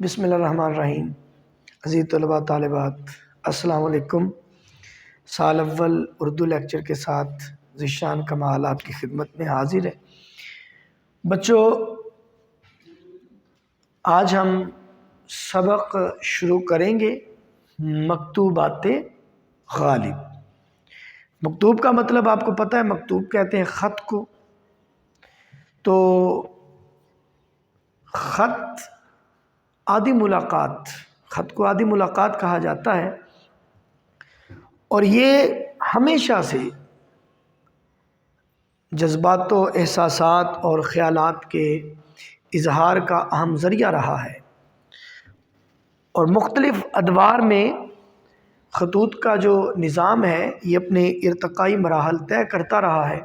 بسم اللہ الرحمن الرحیم۔ عزیز طلباء طالبات، السلام علیکم۔ سال اول اردو لیکچر کے ساتھ ذیشان کمال آپ کی خدمت میں حاضر ہے۔ بچوں، آج ہم سبق شروع کریں گے مکتوبات غالب۔ مکتوب کا مطلب آپ کو پتہ ہے، مکتوب کہتے ہیں خط کو۔ تو خط عادی ملاقات، خط کو عادی ملاقات کہا جاتا ہے، اور یہ ہمیشہ سے جذبات و احساسات اور خیالات کے اظہار کا اہم ذریعہ رہا ہے، اور مختلف ادوار میں خطوط کا جو نظام ہے یہ اپنے ارتقائی مراحل طے کرتا رہا ہے۔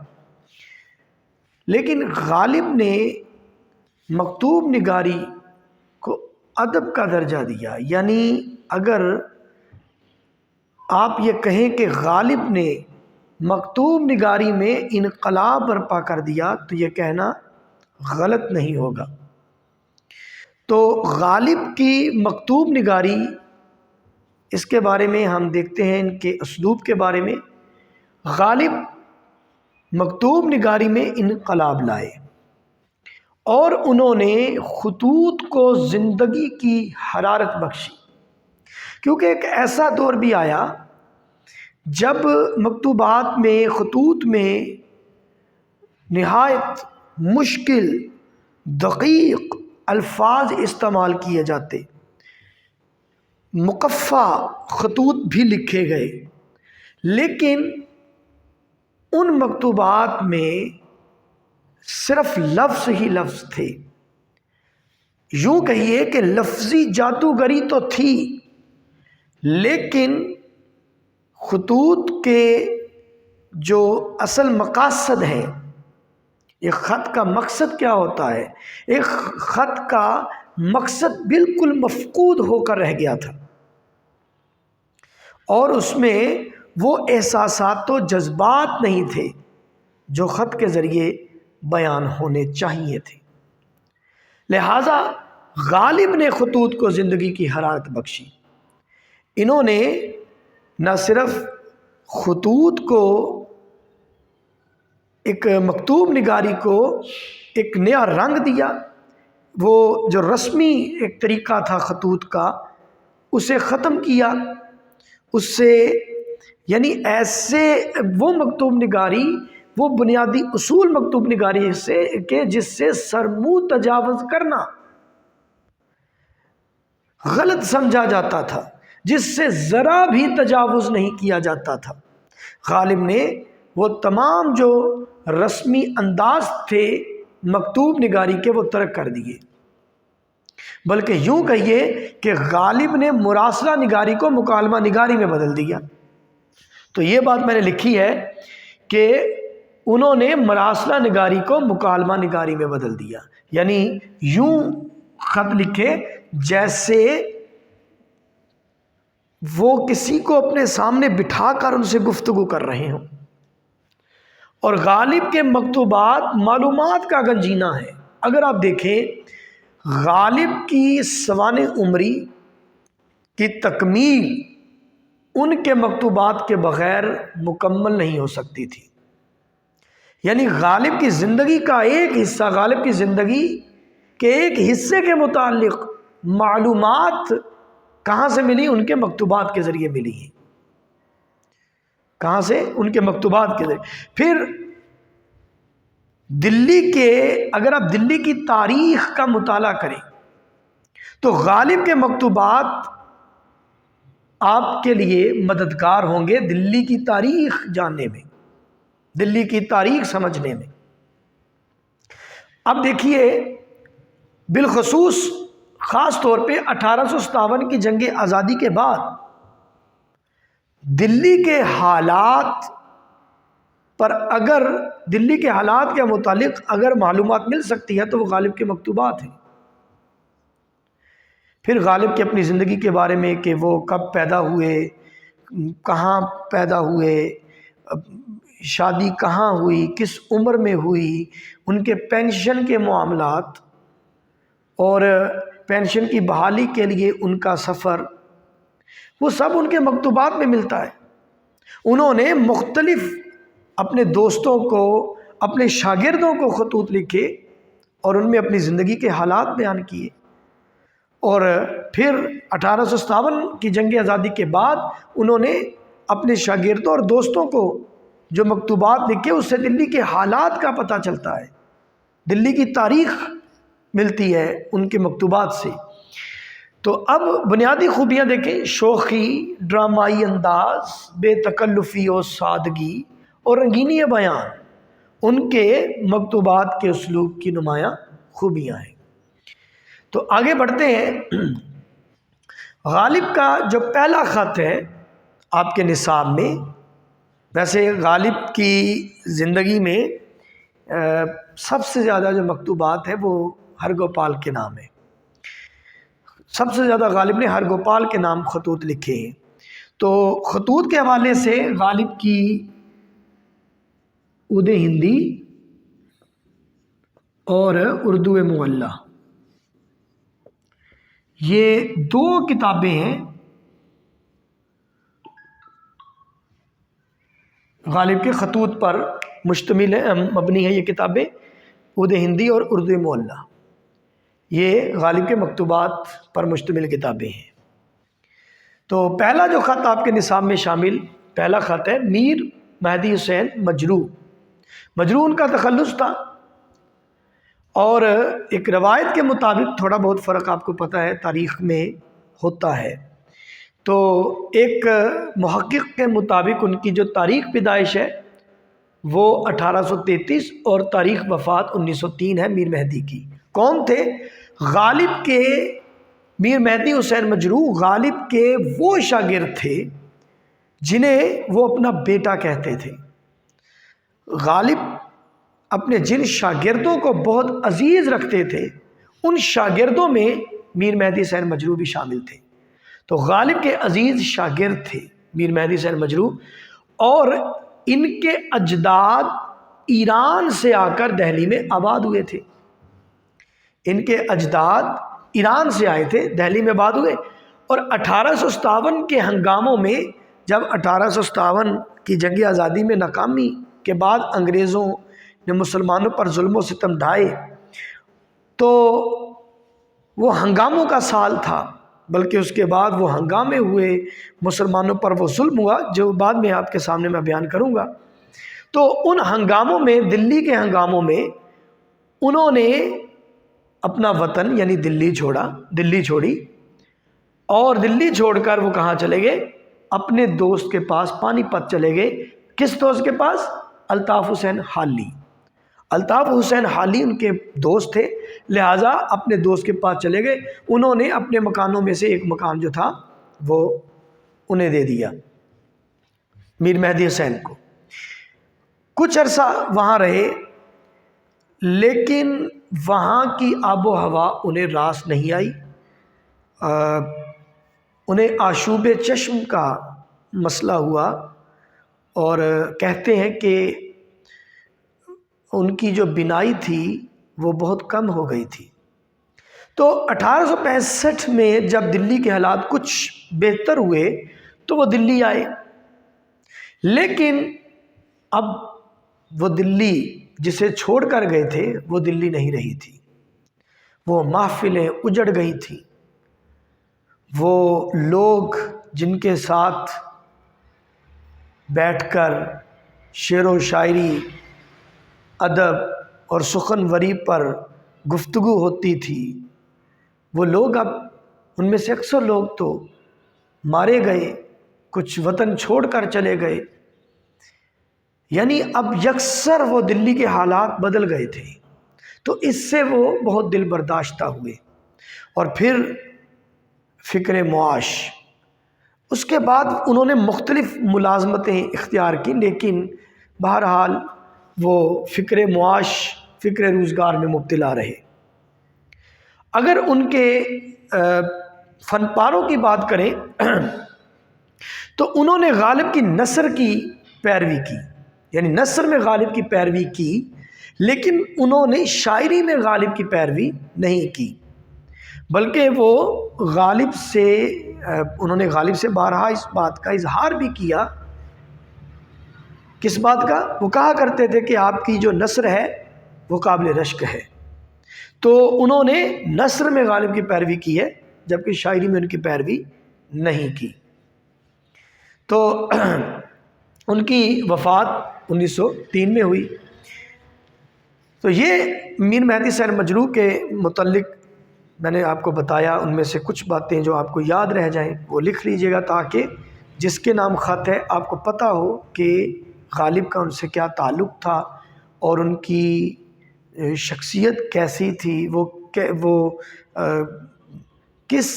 لیکن غالب نے مکتوب نگاری کو ادب کا درجہ دیا، یعنی اگر آپ یہ کہیں کہ غالب نے مکتوب نگاری میں انقلاب برپا کر دیا تو یہ کہنا غلط نہیں ہوگا۔ تو غالب کی مکتوب نگاری، اس کے بارے میں ہم دیکھتے ہیں ان کے اسلوب کے بارے میں۔ غالب مکتوب نگاری میں انقلاب لائے اور انہوں نے خطوط کو زندگی کی حرارت بخشی، کیونکہ ایک ایسا دور بھی آیا جب مکتوبات میں، خطوط میں نہایت مشکل دقیق الفاظ استعمال کیے جاتے، مقفع خطوط بھی لکھے گئے، لیکن ان مکتوبات میں صرف لفظ ہی لفظ تھے۔ یوں کہیے کہ لفظی جادوگری تو تھی، لیکن خطوط کے جو اصل مقاصد ہیں، ایک خط کا مقصد کیا ہوتا ہے، ایک خط کا مقصد بالکل مفقود ہو کر رہ گیا تھا، اور اس میں وہ احساسات و جذبات نہیں تھے جو خط کے ذریعے بیان ہونے چاہیے تھے۔ لہذا غالب نے خطوط کو زندگی کی حرارت بخشی۔ انہوں نے نہ صرف خطوط کو، ایک مکتوب نگاری کو ایک نیا رنگ دیا، وہ جو رسمی ایک طریقہ تھا خطوط کا اسے ختم کیا، اس سے یعنی ایسے وہ مکتوب نگاری، وہ بنیادی اصول مکتوب نگاری سے کہ جس سے سرمو تجاوز کرنا غلط سمجھا جاتا تھا، جس سے ذرا بھی تجاوز نہیں کیا جاتا تھا، غالب نے وہ تمام جو رسمی انداز تھے مکتوب نگاری کے وہ ترک کر دیے، بلکہ یوں کہیے کہ غالب نے مراسلہ نگاری کو مکالمہ نگاری میں بدل دیا۔ تو یہ بات میں نے لکھی ہے کہ انہوں نے مراسلہ نگاری کو مکالمہ نگاری میں بدل دیا، یعنی یوں خط لکھے جیسے وہ کسی کو اپنے سامنے بٹھا کر ان سے گفتگو کر رہے ہوں۔ اور غالب کے مکتوبات معلومات کا گنجینہ ہے۔ اگر آپ دیکھیں، غالب کی سوانح عمری کی تکمیل ان کے مکتوبات کے بغیر مکمل نہیں ہو سکتی تھی، یعنی غالب کی زندگی کا ایک حصہ، غالب کی زندگی کے ایک حصے کے متعلق معلومات کہاں سے ملی؟ ان کے مکتوبات کے ذریعے ملی ہیں۔ کہاں سے؟ ان کے مکتوبات کے ذریعے۔ پھر دلی کے، اگر آپ دلی کی تاریخ کا مطالعہ کریں تو غالب کے مکتوبات آپ کے لیے مددگار ہوں گے دلی کی تاریخ جاننے میں، دلی کی تاریخ سمجھنے میں۔ اب دیکھیے، بالخصوص خاص طور پہ 1857 کی جنگ آزادی کے بعد دلی کے حالات پر، اگر دلی کے حالات کے متعلق اگر معلومات مل سکتی ہے تو وہ غالب کے مکتوبات ہیں۔ پھر غالب کی اپنی زندگی کے بارے میں کہ وہ کب پیدا ہوئے، کہاں پیدا ہوئے، شادی کہاں ہوئی، کس عمر میں ہوئی، ان کے پینشن کے معاملات، اور پینشن کی بحالی کے لیے ان کا سفر، وہ سب ان کے مکتوبات میں ملتا ہے۔ انہوں نے مختلف اپنے دوستوں کو، اپنے شاگردوں کو خطوط لکھے اور ان میں اپنی زندگی کے حالات بیان کیے، اور پھر 1857 کی جنگ آزادی کے بعد انہوں نے اپنے شاگردوں اور دوستوں کو جو مکتوبات لکھے، اس سے دلی کے حالات کا پتہ چلتا ہے، دلی کی تاریخ ملتی ہے ان کے مکتوبات سے۔ تو اب بنیادی خوبیاں دیکھیں، شوخی، ڈرامائی انداز، بے تکلفی و سادگی اور رنگینی بیان ان کے مکتوبات کے اسلوب کی نمایاں خوبیاں ہیں۔ تو آگے بڑھتے ہیں۔ غالب کا جو پہلا خط ہے آپ کے نصاب میں، ویسے غالب کی زندگی میں سب سے زیادہ جو مکتوبات ہیں وہ ہرگوپال کے نام ہے، سب سے زیادہ غالب نے ہرگوپال کے نام خطوط لکھے ہیں۔ تو خطوط کے حوالے سے غالب کی عود ہندی اور اردو معلّہ، یہ دو کتابیں ہیں غالب کے خطوط پر مشتمل ہے، مبنی ہے یہ کتابیں، عود ہندی اور اردو معلّہ، یہ غالب کے مکتوبات پر مشتمل کتابیں ہیں۔ تو پہلا جو خط آپ کے نصاب میں شامل پہلا خط ہے میر مہدی حسین مجروح۔ مجروح ان کا تخلص تھا، اور ایک روایت کے مطابق، تھوڑا بہت فرق آپ کو پتہ ہے تاریخ میں ہوتا ہے، تو ایک محقق کے مطابق ان کی جو تاریخ پیدائش ہے وہ 1833 اور تاریخ وفات 1903 ہے میر مہدی کی۔ کون تھے؟ غالب کے، میر مہدی حسین مجروح غالب کے وہ شاگرد تھے جنہیں وہ اپنا بیٹا کہتے تھے۔ غالب اپنے جن شاگردوں کو بہت عزیز رکھتے تھے، ان شاگردوں میں میر مہدی حسین مجروح بھی شامل تھے۔ تو غالب کے عزیز شاگرد تھے میر مہدی حسین مجروح، اور ان کے اجداد ایران سے آ کر دہلی میں آباد ہوئے تھے۔ ان کے اجداد ایران سے آئے تھے، دہلی میں آباد ہوئے، اور 1857 کے ہنگاموں میں، جب 1857 کی جنگ آزادی میں ناکامی کے بعد انگریزوں نے مسلمانوں پر ظلم و ستم ڈھائے، تو وہ ہنگاموں کا سال تھا، بلکہ اس کے بعد وہ ہنگامے ہوئے، مسلمانوں پر وہ ظلم ہوا، جو بعد میں آپ کے سامنے میں بیان کروں گا۔ تو ان ہنگاموں میں، دلی کے ہنگاموں میں، انہوں نے اپنا وطن یعنی دلی چھوڑی، اور دلی چھوڑ کر وہ کہاں چلے گئے؟ اپنے دوست کے پاس پانی پت چلے گئے۔ کس دوست کے پاس؟ الطاف حسین حالی۔ الطاف حسین حالی ان کے دوست تھے، لہٰذا اپنے دوست کے پاس چلے گئے۔ انہوں نے اپنے مکانوں میں سے ایک مکان جو تھا وہ انہیں دے دیا، میر مہدی حسین کو۔ کچھ عرصہ وہاں رہے، لیکن وہاں کی آب و ہوا انہیں راس نہیں آئی۔ انہیں آشوب چشم کا مسئلہ ہوا، اور کہتے ہیں کہ ان کی جو بینائی تھی وہ بہت کم ہو گئی تھی۔ تو 1865 میں جب دلی کے حالات کچھ بہتر ہوئے تو وہ دلی آئے، لیکن اب وہ دلی جسے چھوڑ کر گئے تھے وہ دلی نہیں رہی تھی، وہ محفلیں اجڑ گئی تھیں، وہ لوگ جن کے ساتھ بیٹھ کر شعر و شاعری، ادب اور سخنوری پر گفتگو ہوتی تھی، وہ لوگ اب ان میں سے اکثر لوگ تو مارے گئے، کچھ وطن چھوڑ کر چلے گئے، یعنی اب یکسر وہ دلی کے حالات بدل گئے تھے۔ تو اس سے وہ بہت دل برداشتہ ہوئے، اور پھر فکر معاش، اس کے بعد انہوں نے مختلف ملازمتیں اختیار کی، لیکن بہرحال وہ فکر معاش، فکر روزگار میں مبتلا رہے۔ اگر ان کے فن پاروں کی بات کریں تو انہوں نے غالب کی نثر کی پیروی کی، یعنی نثر میں غالب کی پیروی کی، لیکن انہوں نے شاعری میں غالب کی پیروی نہیں کی۔ بلکہ وہ غالب سے انہوں نے غالب سے بارہا اس بات کا اظہار بھی کیا. کس بات کا؟ وہ کہا کرتے تھے کہ آپ کی جو نثر ہے وہ قابل رشک ہے. تو انہوں نے نثر میں غالب کی پیروی کی ہے جبکہ شاعری میں ان کی پیروی نہیں کی. تو ان کی وفات 1903 میں ہوئی. تو یہ میر مہدی سیر مجروح کے متعلق میں نے آپ کو بتایا. ان میں سے کچھ باتیں جو آپ کو یاد رہ جائیں وہ لکھ لیجئے گا تاکہ جس کے نام خط ہے آپ کو پتہ ہو کہ غالب کا ان سے کیا تعلق تھا اور ان کی شخصیت کیسی تھی، وہ کس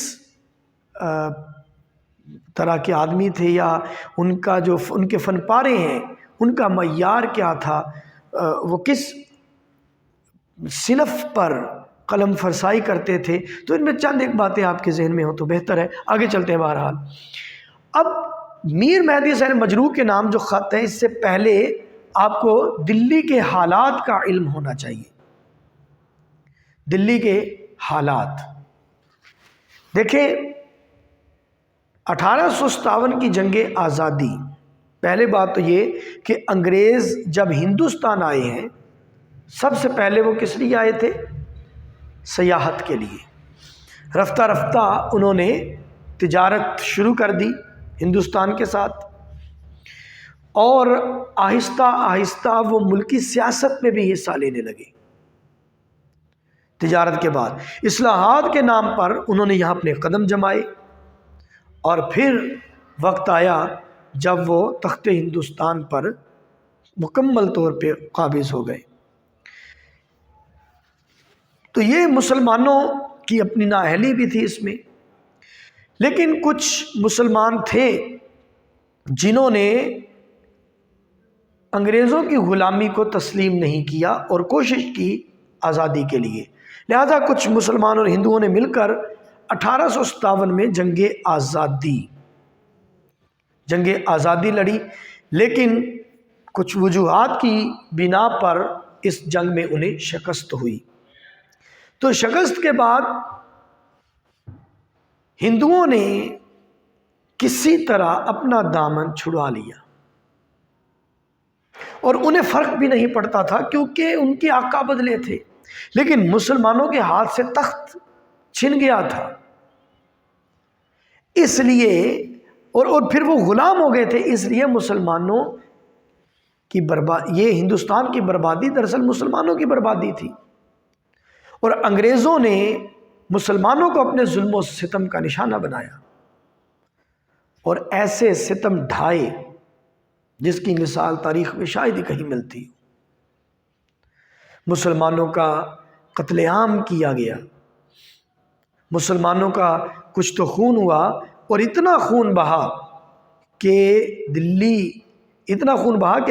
طرح کے آدمی تھے، یا ان کا جو ان کے فن پارے ہیں ان کا معیار کیا تھا، وہ کس صنف پر قلم فرسائی کرتے تھے. تو ان میں چند ایک باتیں آپ کے ذہن میں ہوں تو بہتر ہے. آگے چلتے ہیں. بہرحال اب میر مہدی سیر مجروح کے نام جو خط ہے، اس سے پہلے آپ کو دلی کے حالات کا علم ہونا چاہیے. دلی کے حالات دیکھیں. 1857 کی جنگ آزادی، پہلے بات تو یہ کہ انگریز جب ہندوستان آئے ہیں سب سے پہلے وہ کس لیے آئے تھے؟ سیاحت کے لیے. رفتہ رفتہ انہوں نے تجارت شروع کر دی ہندوستان کے ساتھ، اور آہستہ آہستہ وہ ملکی سیاست میں بھی حصہ لینے لگے. تجارت کے بعد اصلاحات کے نام پر انہوں نے یہاں اپنے قدم جمائے، اور پھر وقت آیا جب وہ تخت ہندوستان پر مکمل طور پہ قابض ہو گئے. تو یہ مسلمانوں کی اپنی نااہلی بھی تھی اس میں، لیکن کچھ مسلمان تھے جنہوں نے انگریزوں کی غلامی کو تسلیم نہیں کیا اور کوشش کی آزادی کے لیے. لہذا کچھ مسلمان اور ہندوؤں نے مل کر 1857 میں جنگ آزادی لڑی، لیکن کچھ وجوہات کی بنا پر اس جنگ میں انہیں شکست ہوئی. تو شکست کے بعد ہندوؤں نے کسی طرح اپنا دامن چھڑوا لیا، اور انہیں فرق بھی نہیں پڑتا تھا کیونکہ ان کے آقا بدلے تھے، لیکن مسلمانوں کے ہاتھ سے تخت چھن گیا تھا. اس لیے اور پھر وہ غلام ہو گئے تھے. اس لیے مسلمانوں کی یہ ہندوستان کی بربادی دراصل مسلمانوں کی بربادی تھی، اور انگریزوں نے مسلمانوں کو اپنے ظلم و ستم کا نشانہ بنایا اور ایسے ستم ڈھائے جس کی مثال تاریخ میں شاید ہی کہیں ملتی. مسلمانوں کا قتل عام کیا گیا، مسلمانوں کا کچھ تو خون ہوا، اور اتنا خون بہا کہ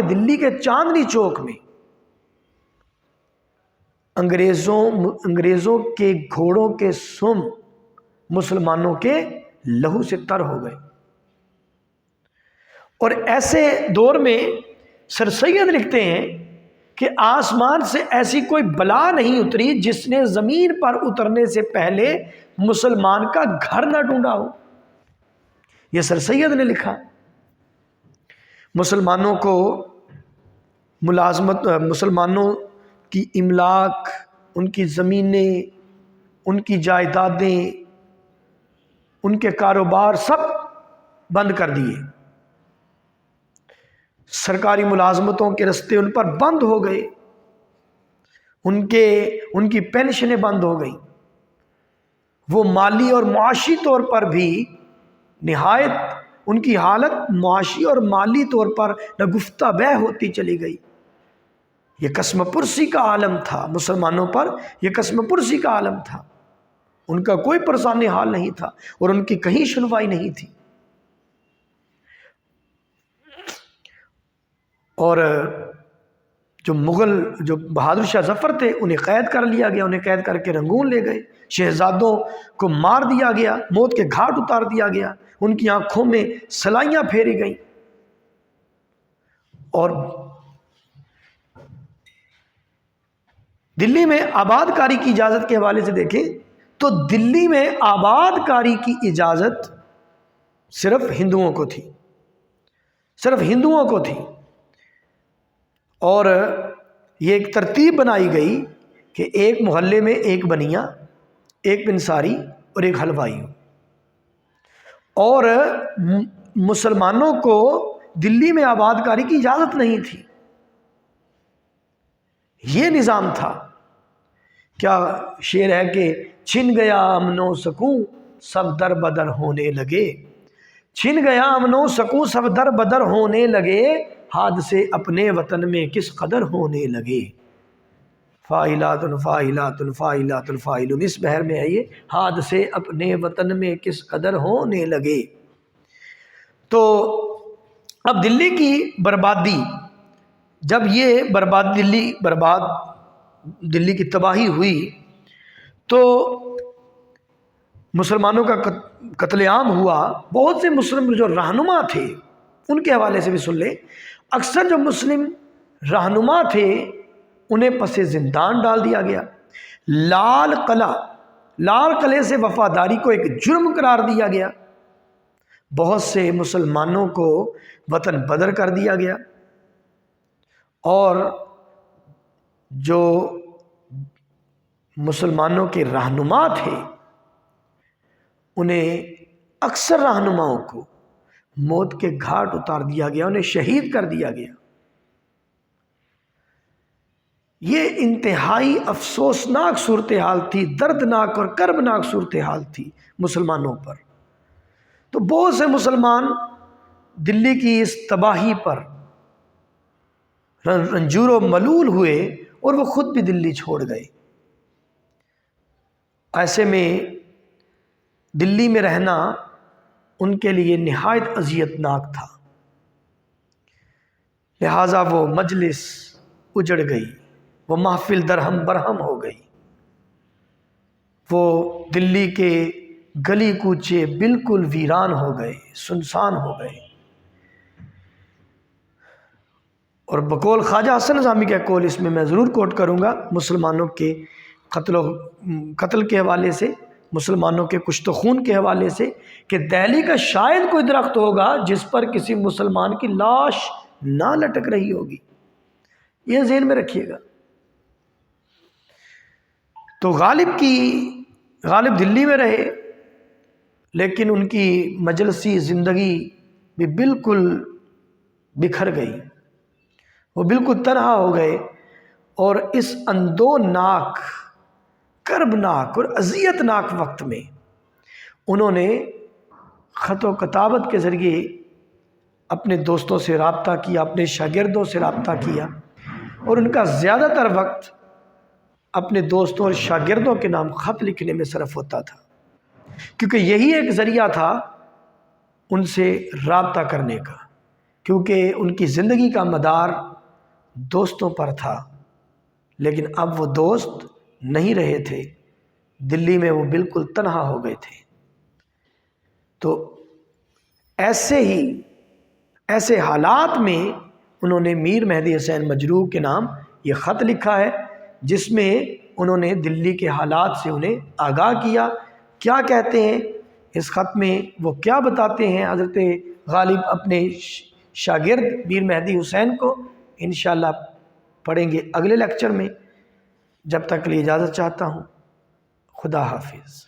دلی کے چاندنی چوک میں انگریزوں کے گھوڑوں کے سم مسلمانوں کے لہو سے تر ہو گئے. اور ایسے دور میں سر سید لکھتے ہیں کہ آسمان سے ایسی کوئی بلا نہیں اتری جس نے زمین پر اترنے سے پہلے مسلمان کا گھر نہ ڈھونڈا ہو. یہ سر سید نے لکھا. مسلمانوں کو مسلمانوں کی املاک، ان کی زمینیں، ان کی جائیدادیں، ان کے کاروبار سب بند کر دیے. سرکاری ملازمتوں کے رستے ان پر بند ہو گئے، ان کی پینشنیں بند ہو گئیں. وہ مالی اور معاشی طور پر بھی نہایت ان کی حالت معاشی اور مالی طور پر نگفتہ بہ ہوتی چلی گئی. یہ قسم پرسی کا عالم تھا مسلمانوں پر، یہ قسم پرسی کا عالم تھا. ان کا کوئی پرسان حال نہیں تھا اور ان کی کہیں سنوائی نہیں تھی. اور جو بہادر شاہ ظفر تھے انہیں قید کر لیا گیا، انہیں قید کر کے رنگون لے گئے. شہزادوں کو مار دیا گیا، موت کے گھاٹ اتار دیا گیا، ان کی آنکھوں میں سلائیاں پھیری گئیں. اور دلی میں آباد کاری کی اجازت کے حوالے سے دیکھیں تو دلی میں آباد کاری کی اجازت صرف ہندوؤں کو تھی، صرف ہندوؤں کو تھی، اور یہ ایک ترتیب بنائی گئی کہ ایک محلے میں ایک بنیا، ایک پنساری اور ایک حلوائی ہو، اور مسلمانوں کو دلی میں آباد کاری کی اجازت نہیں تھی۔ یہ نظام تھا۔ کیا شعر ہے کہ چھن گیا امن و سکون سب در بدر ہونے لگے، چھن گیا امن و سکون سب در بدر ہونے لگے، حادثے اپنے وطن میں کس قدر ہونے لگے۔ فاعلات فاعلات فاعلات فاعلون، اس بحر میں ہے یہ، حادثے اپنے وطن میں کس قدر ہونے لگے۔ تو اب دلی کی بربادی، جب یہ دلی کی تباہی ہوئی تو مسلمانوں کا قتل عام ہوا۔ بہت سے مسلم جو رہنما تھے ان کے حوالے سے بھی سن لیں، اکثر جو مسلم رہنما تھے انہیں پس زندان ڈال دیا گیا۔ لال قلعے سے وفاداری کو ایک جرم قرار دیا گیا۔ بہت سے مسلمانوں کو وطن بدر کر دیا گیا، اور جو مسلمانوں کے رہنما تھے انہیں، اکثر رہنماؤں کو موت کے گھاٹ اتار دیا گیا، انہیں شہید کر دیا گیا۔ یہ انتہائی افسوسناک صورتحال تھی، دردناک اور کربناک صورتحال تھی مسلمانوں پر۔ تو بہت سے مسلمان دلی کی اس تباہی پر رنجور و ملول ہوئے اور وہ خود بھی دلی چھوڑ گئے۔ ایسے میں دلی میں رہنا ان کے لیے نہایت اذیت ناک تھا، لہٰذا وہ مجلس اجڑ گئی، وہ محفل درہم برہم ہو گئی، وہ دلی کے گلی کوچے بالکل ویران ہو گئے، سنسان ہو گئے۔ اور بقول خواجہ حسن نظامی کا قول اس میں ضرور کوٹ کروں گا، مسلمانوں کے قتل کے حوالے سے، مسلمانوں کے کشت و خون کے حوالے سے، کہ دہلی کا شاید کوئی درخت ہوگا جس پر کسی مسلمان کی لاش نہ لٹک رہی ہوگی۔ یہ ذہن میں رکھیے گا۔ تو غالب دلی میں رہے، لیکن ان کی مجلسی زندگی بھی بالکل بکھر گئی، وہ بالکل تنہا ہو گئے، اور اس اندوناک، کربناک اور اذیتناک وقت میں انہوں نے خط و کتابت کے ذریعے اپنے دوستوں سے رابطہ کیا، اپنے شاگردوں سے رابطہ کیا، اور ان کا زیادہ تر وقت اپنے دوستوں اور شاگردوں کے نام خط لکھنے میں صرف ہوتا تھا، کیونکہ یہی ایک ذریعہ تھا ان سے رابطہ کرنے کا، کیونکہ ان کی زندگی کا مدار دوستوں پر تھا۔ لیکن اب وہ دوست نہیں رہے تھے، دلی میں وہ بالکل تنہا ہو گئے تھے۔ تو ایسے حالات میں انہوں نے میر مہدی حسین مجروح کے نام یہ خط لکھا ہے، جس میں انہوں نے دلی کے حالات سے انہیں آگاہ کیا۔ کیا کہتے ہیں اس خط میں، وہ کیا بتاتے ہیں حضرت غالب اپنے شاگرد میر مہدی حسین کو، انشاءاللہ پڑھیں گے اگلے لیکچر میں۔ جب تک کے لیے اجازت چاہتا ہوں، خدا حافظ۔